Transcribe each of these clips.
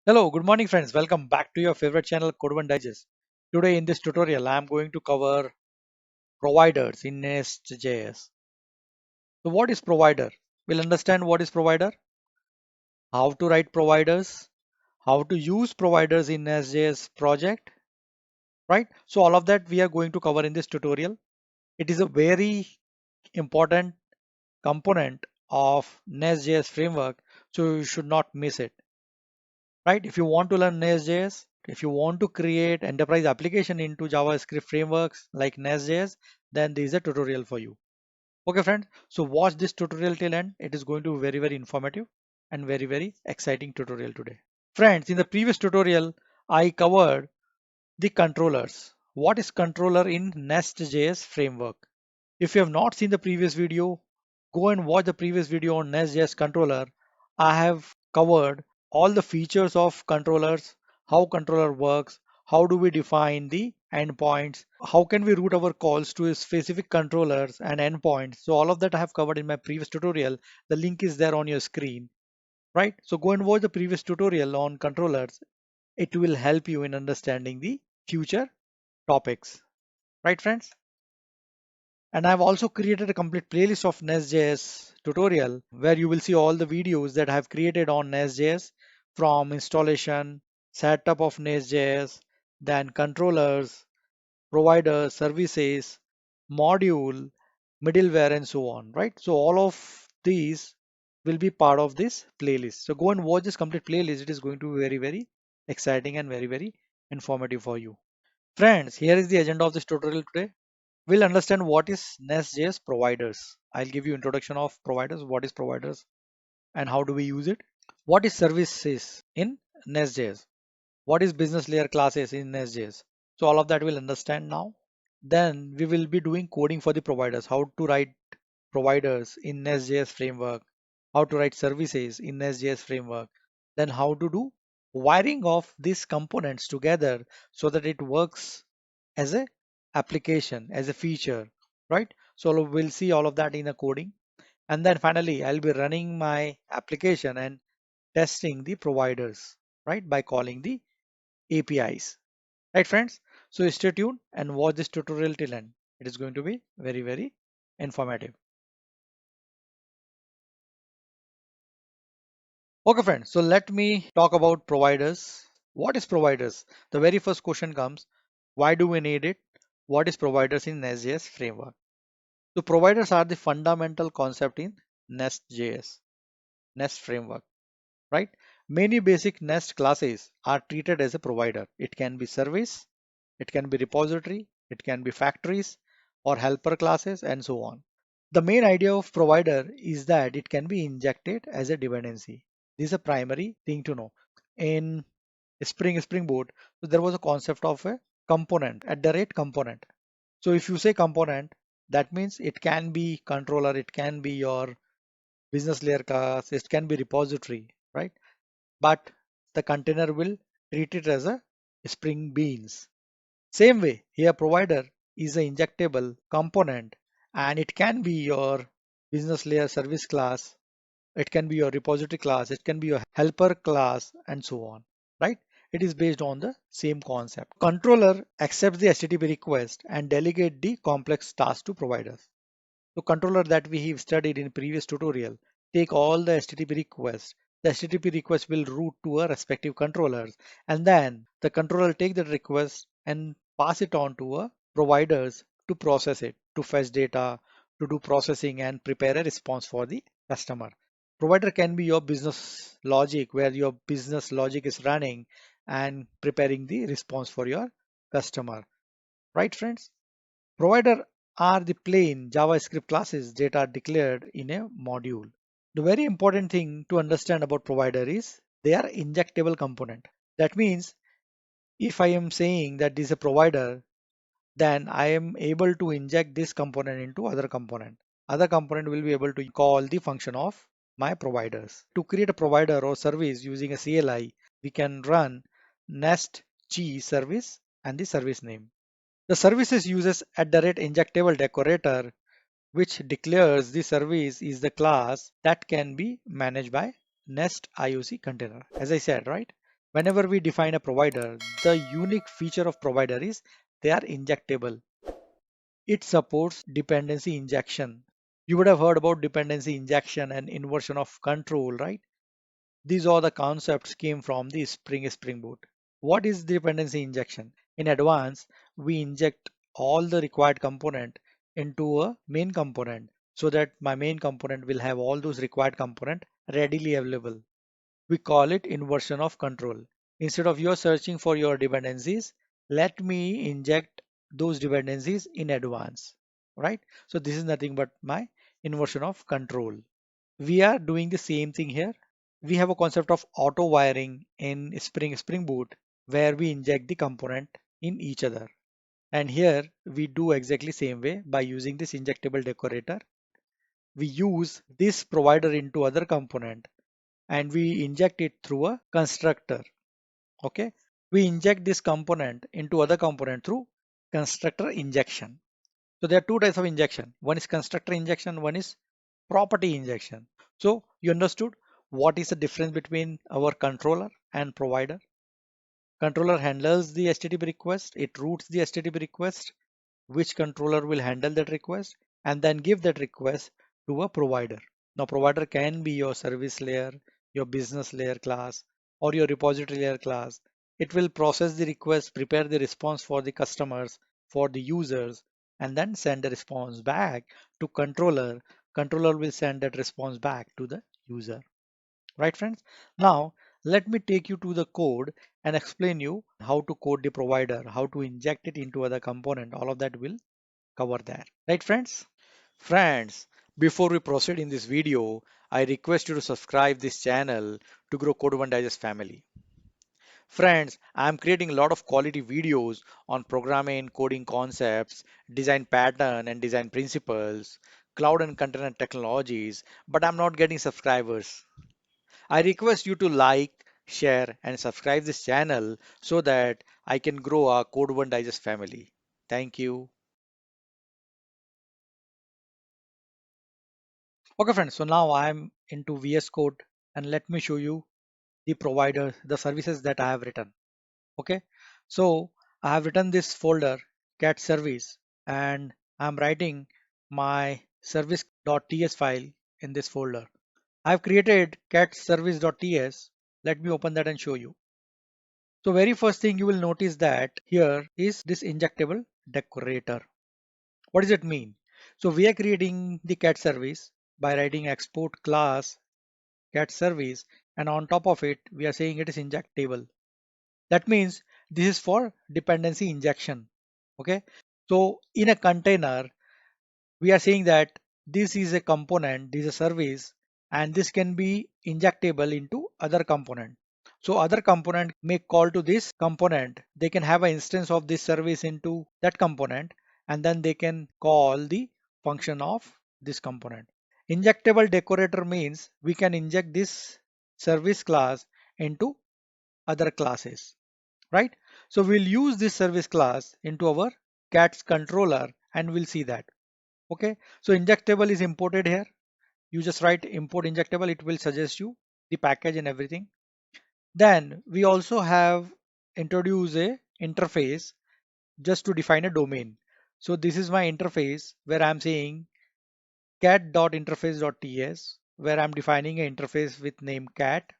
Hello, good morning friends. Welcome back to your favorite channel Code One Digest. Today in this tutorial I am going to cover providers in Nestjs. So what is provider? We'll understand what is provider, how to write providers, how to use providers in Nestjs project, right? So all of that we are going to cover in this tutorial. It is a very important component of Nestjs framework, so you should not miss it. Right? If you want to learn Nest.js, if you want to create enterprise application into JavaScript frameworks like Nest.js, then there is a tutorial for you. Okay, friends. So watch this tutorial till end. It is going to be very, very informative and very, very exciting tutorial today. Friends, in the previous tutorial, I covered the controllers. What is controller in Nest.js framework? If you have not seen the previous video, go and watch the previous video on Nest.js controller. I have covered all the features of controllers, how controller works, how do we define the endpoints, how can we route our calls to specific controllers and endpoints. So all of that I have covered in my previous tutorial. The link is there on your screen, right? So go and watch the previous tutorial on controllers. It will help you in understanding the future topics, right friends? And I've also created a complete playlist of Nest.js tutorial where you will see all the videos that I have created on Nest.js, from installation, setup of Nest.js, then controllers, providers, services, module, middleware, and so on, right? So all of these will be part of this playlist. So go and watch this complete playlist. It is going to be very, very exciting and very, very informative for you. Friends, here is the agenda of this tutorial today. We'll understand what is Nest.js providers. I'll give you introduction of providers, what is providers and how do we use it. What is services in Nest.js? What is business layer classes in Nest.js? So all of that we'll understand now. Then we will be doing coding for the providers, how to write providers in Nest.js framework, how to write services in Nest.js framework, then how to do wiring of these components together so that it works as a application, as a feature, right? So we'll see all of that in the coding. And then finally, I'll be running my application and testing the providers, right? By calling the APIs, right friends? So stay tuned and watch this tutorial till end. It is going to be very, very informative. Okay friends, so let me talk about providers. What is providers? The very first question comes, why do we need it? What is providers in Nest.js framework? So providers are the fundamental concept in Nest.js, Nest framework, right? Many basic Nest classes are treated as a provider. It can be service, it can be repository, it can be factories or helper classes and so on. The main idea of provider is that it can be injected as a dependency. This is a primary thing to know. In Springboard, so there was a concept of a component at the rate component. So if you say component, that means it can be controller, it can be your business layer class, it can be repository, right? But the container will treat it as a Spring Beans. Same way, here provider is an injectable component and it can be your business layer service class, it can be your repository class, it can be your helper class and so on, right? It is based on the same concept. Controller accepts the HTTP request and delegate the complex task to providers. So controller that we have studied in previous tutorial take all the HTTP requests. The HTTP request will route to a respective controllers, and then the controller take that request and pass it on to a providers to process it, to fetch data, to do processing and prepare a response for the customer. Provider can be your business logic where your business logic is running and preparing the response for your customer. Right, friends? Provider are the plain JavaScript classes that are declared in a module. The very important thing to understand about provider is they are injectable component. That means if I am saying that this is a provider, then I am able to inject this component into other component. Other component will be able to call the function of my providers. To create a provider or service using a CLI, we can run Nestjs service and the service name. The services uses @injectable decorator, which declares the service is the class that can be managed by Nest IOC container. As I said, right? Whenever we define a provider, the unique feature of provider is they are injectable. It supports dependency injection. You would have heard about dependency injection and inversion of control, right? These are the concepts came from the Spring Boot. What is dependency injection? In advance, we inject all the required component into a main component so that my main component will have all those required component readily available. We call it inversion of control. Instead of you searching for your dependencies, let me inject those dependencies in advance, right? So this is nothing but my inversion of control. We are doing the same thing here. We have a concept of auto wiring in Spring Boot where we inject the component in each other. And here we do exactly same way by using this injectable decorator. We use this provider into other component and we inject it through a constructor. Okay. We inject this component into other component through constructor injection. So there are two types of injection. One is constructor injection, one is property injection. So you understood what is the difference between our controller and provider. Controller handles the HTTP request, it routes the HTTP request, which controller will handle that request and then give that request to a provider. Now provider can be your service layer, your business layer class, or your repository layer class. It will process the request, prepare the response for the customers, for the users, and then send the response back to controller. Controller will send that response back to the user. Right, friends? Now, let me take you to the code and explain you how to code the provider, how to inject it into other component. All of that will cover that. Right, friends? Friends, before we proceed in this video, I request you to subscribe this channel to grow Code One Digest family. Friends, I am creating a lot of quality videos on programming, coding concepts, design pattern and design principles, cloud and container technologies, but I'm not getting subscribers. I request you to like, share, and subscribe this channel so that I can grow our Code One Digest family. Thank you. Okay, friends. So now I'm into VS Code and let me show you the providers, the services that I have written. Okay. So I have written this folder cat service and I'm writing my service.ts file in this folder. I've created cat service.ts. Let me open that and show you. So very first thing you will notice that here is this injectable decorator. What does it mean? So we are creating the cat service by writing export class cat service and on top of it we are saying it is injectable. That means this is for dependency injection. Okay. So in a container we are saying that this is a component, this is a service, and this can be injectable into other component. So other component may call to this component. They can have an instance of this service into that component, and then they can call the function of this component. Injectable decorator means we can inject this service class into other classes, right? So we'll use this service class into our cat's controller and we'll see that. Okay, so injectable is imported here. You just write import injectable, it will suggest you the package and everything. Then we also have introduced a interface just to define a domain. So this is my interface where I'm saying cat.interface.ts where I'm defining an interface with name cat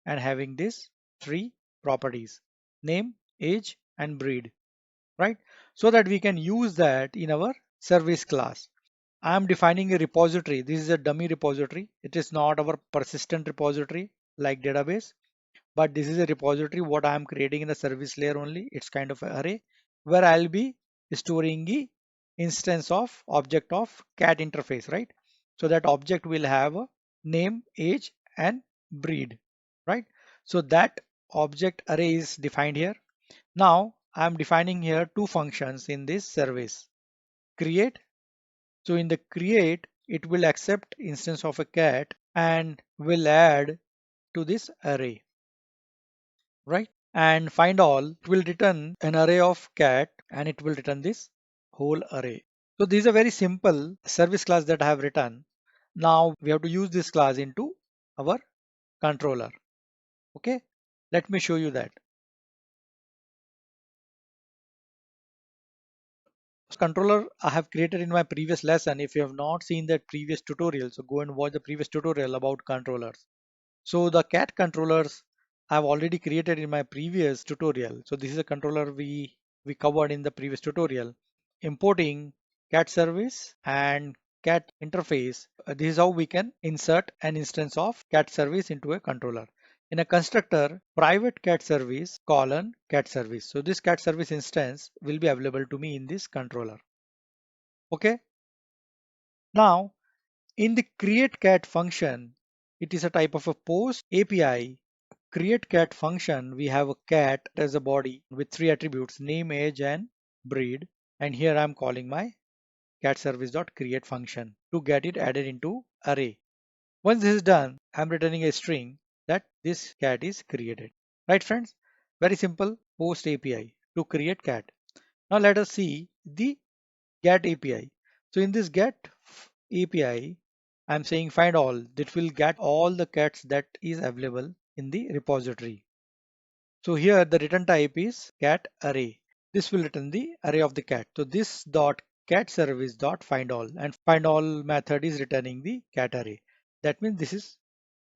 and having this three properties, name, age, and breed, right? So that we can use that in our service class. I'm defining a repository. This is a dummy repository. It is not our persistent repository like database, but this is a repository what I'm creating in the service layer only. It's kind of an array where I'll be storing the instance of object of cat interface, right? So that object will have a name, age, and breed, right? So that object array is defined here. Now I'm defining here two functions in this service, create. So in the create, it will accept instance of a cat and will add to this array, right? And find all, it will return an array of cat and it will return this whole array. So this is a very simple service class that I have written. Now we have to use this class into our controller. Okay, Let me show you that. Controller I have created in my previous lesson. If you have not seen that previous tutorial, so go and watch the previous tutorial about controllers. So the cat controllers I've already created in my previous tutorial. So this is a controller we covered in the previous tutorial. Importing cat service and cat interface. This is how we can insert an instance of cat service into a controller. In a constructor, private cat service colon cat service. So this cat service instance will be available to me in this controller. Okay. Now in the create cat function, it is a type of a post API. Create cat function, we have a cat as a body with three attributes: name, age, and breed. And here I'm calling my cat service.create function to get it added into array. Once this is done, I'm returning a string that this cat is created. Right, friends? Very simple post API to create cat. Now let us see the get API. So in this get API, I'm saying find all. That will get all the cats that is available in the repository. So here the return type is cat array. This will return the array of the cat. So this dot cat service dot find all, and find all method is returning the cat array. That means this is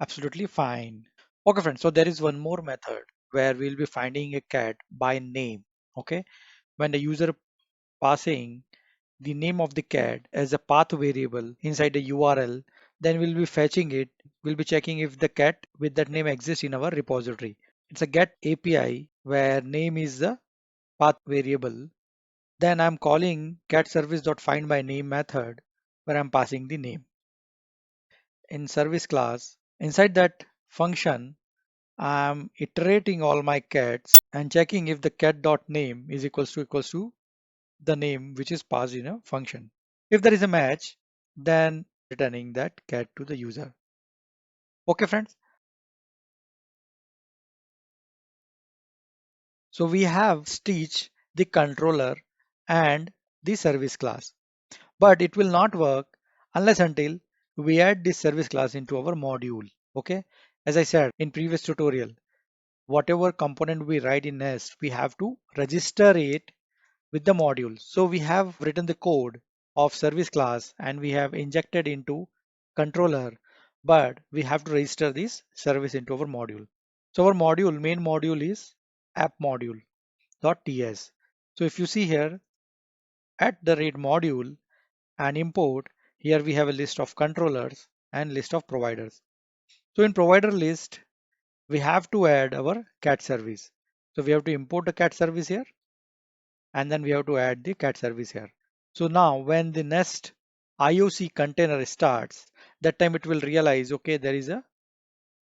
absolutely fine. Okay friends, so there is one more method where we'll be finding a cat by name. Okay, when the user passing the name of the cat as a path variable inside the URL, then we'll be fetching it. We'll be checking if the cat with that name exists in our repository. It's a get API where name is the path variable. Then I'm calling cat service.find by name method where I'm passing the name. In service class, inside that function, I'm iterating all my cats and checking if the cat.name is equals to the name which is passed in a function. If there is a match, then returning that cat to the user. Okay, friends. So we have stitched the controller and the service class, but it will not work unless until we add this service class into our module. Okay. As I said in previous tutorial, whatever component we write in Nest, we have to register it with the module. So we have written the code of service class and we have injected into controller, but we have to register this service into our module. So our module, main module is app module.ts. So if you see here at the rate module and import, here we have a list of controllers and list of providers. So in provider list, we have to add our cat service. So we have to import the cat service here and then we have to add the cat service here. So now when the Nest IOC container starts, that time it will realize, okay, there is a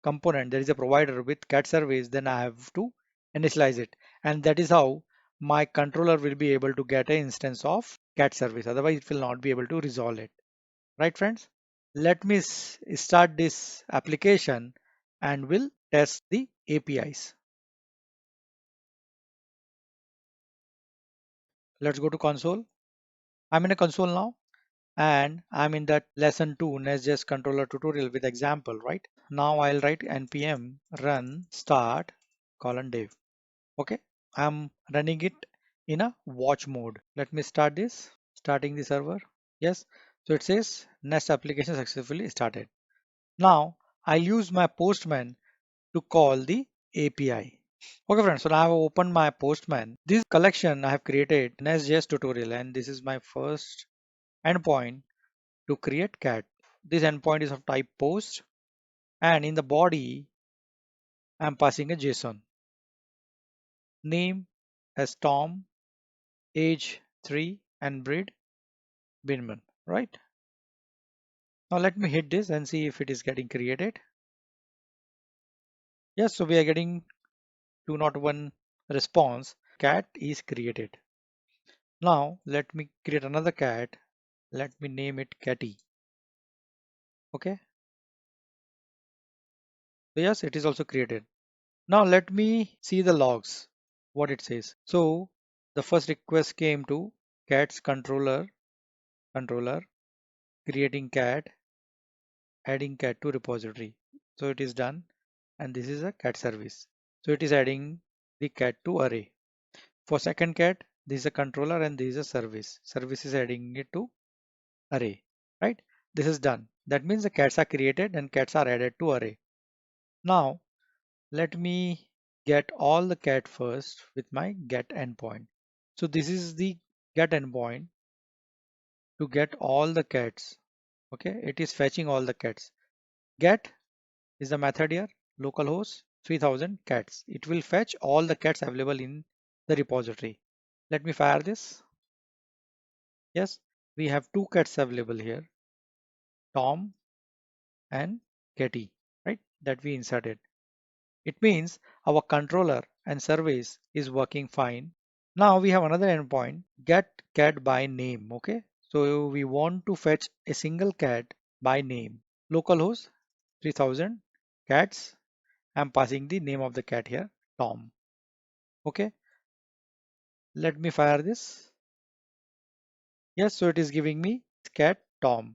component, there is a provider with cat service, then I have to initialize it. And that is how my controller will be able to get an instance of cat service. Otherwise, it will not be able to resolve it. Right, friends? Let me start this application and we'll test the APIs. Let's go to console. I'm in a console now. And I'm in that lesson 2 Nestjs controller tutorial with example, right? Now I'll write npm run start colon dev. Okay, I'm running it in a watch mode. Let me start this, starting the server. Yes, so it says Nest application successfully started. Now I'll use my postman to call the API. Okay friends, so now I've opened my postman. This collection I have created Nestjs tutorial and this is my first endpoint to create cat. This endpoint is of type post and in the body I'm passing a JSON. Name as Tom, age 3 and breed Binman, right? Now let me hit this and see if it is getting created. Yes, so we are getting 201 response. Cat is created. Now let me create another cat. Let me name it Catty. Okay. So yes, it is also created. Now let me see the logs, what it says. So the first request came to cat's controller, creating cat, adding cat to repository. So it is done and this is a cat service. So it is adding the cat to array. For second cat, this is a controller and this is a service. Service is adding it to array, right? This is done. That means the cats are created and cats are added to array. Now let me get all the cat first with my get endpoint. So this is the get endpoint to get all the cats. Okay, it is fetching all the cats. Get is the method here, localhost 3000 cats. It will fetch all the cats available in the repository. Let me fire this. Yes, we have two cats available here, Tom and Katie, right? That we inserted. It means our controller and service is working fine. Now we have another endpoint, get cat by name. Okay, so we want to fetch a single cat by name. Localhost 3000 cats. I'm passing the name of the cat here, Tom. Okay, let me fire this. Yes, so it is giving me cat Tom.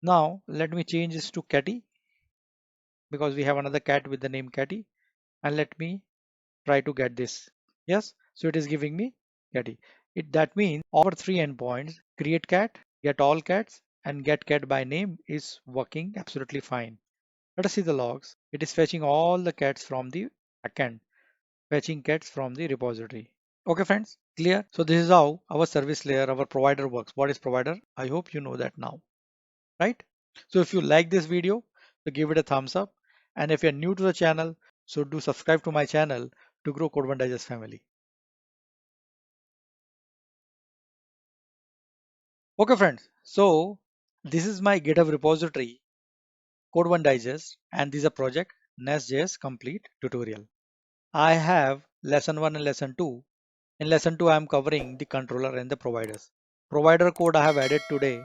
Now let me change this to Catty because we have another cat with the name Catty, and let me try to get this. Yes, so it is giving me Catty. That means our three endpoints, create cat, get all cats, and get cat by name is working absolutely fine. Let us see the logs. It is fetching all the cats from the backend, fetching cats from the repository. Okay, friends, clear? So this is how our service layer, our provider works. What is provider? I hope you know that now, right? So if you like this video, so give it a thumbs up. And if you're new to the channel, so do subscribe to my channel to grow Code One Digest family. Okay, friends. So this is my GitHub repository, Code One Digest, and this is a project Nestjs complete tutorial. I have lesson 1 and lesson 2. In lesson 2, I am covering the controller and the providers. Provider code I have added today.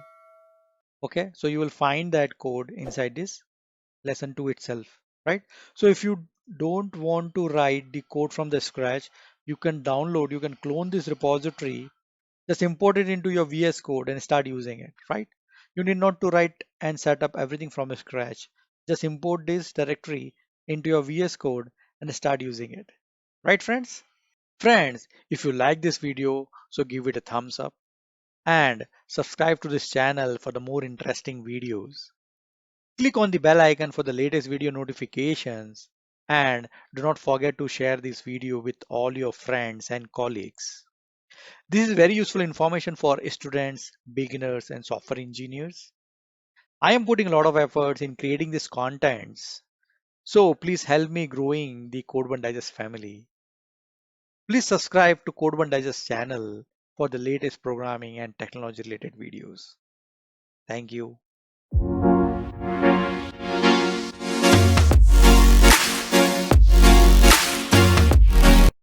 Okay, so you will find that code inside this lesson 2 itself, right? So if you don't want to write the code from the scratch, you can download, you can clone this repository, just import it into your VS Code and start using it, right? You need not to write and set up everything from scratch. Just import this directory into your VS Code and start using it. Right, friends? Friends, if you like this video, so give it a thumbs up and subscribe to this channel for the more interesting videos. Click on the bell icon for the latest video notifications and do not forget to share this video with all your friends and colleagues. This is very useful information for students, beginners and software engineers. I am putting a lot of efforts in creating these contents. So please help me growing the Code One Digest family. Please subscribe to Code One Digest channel for the latest programming and technology related videos. Thank you.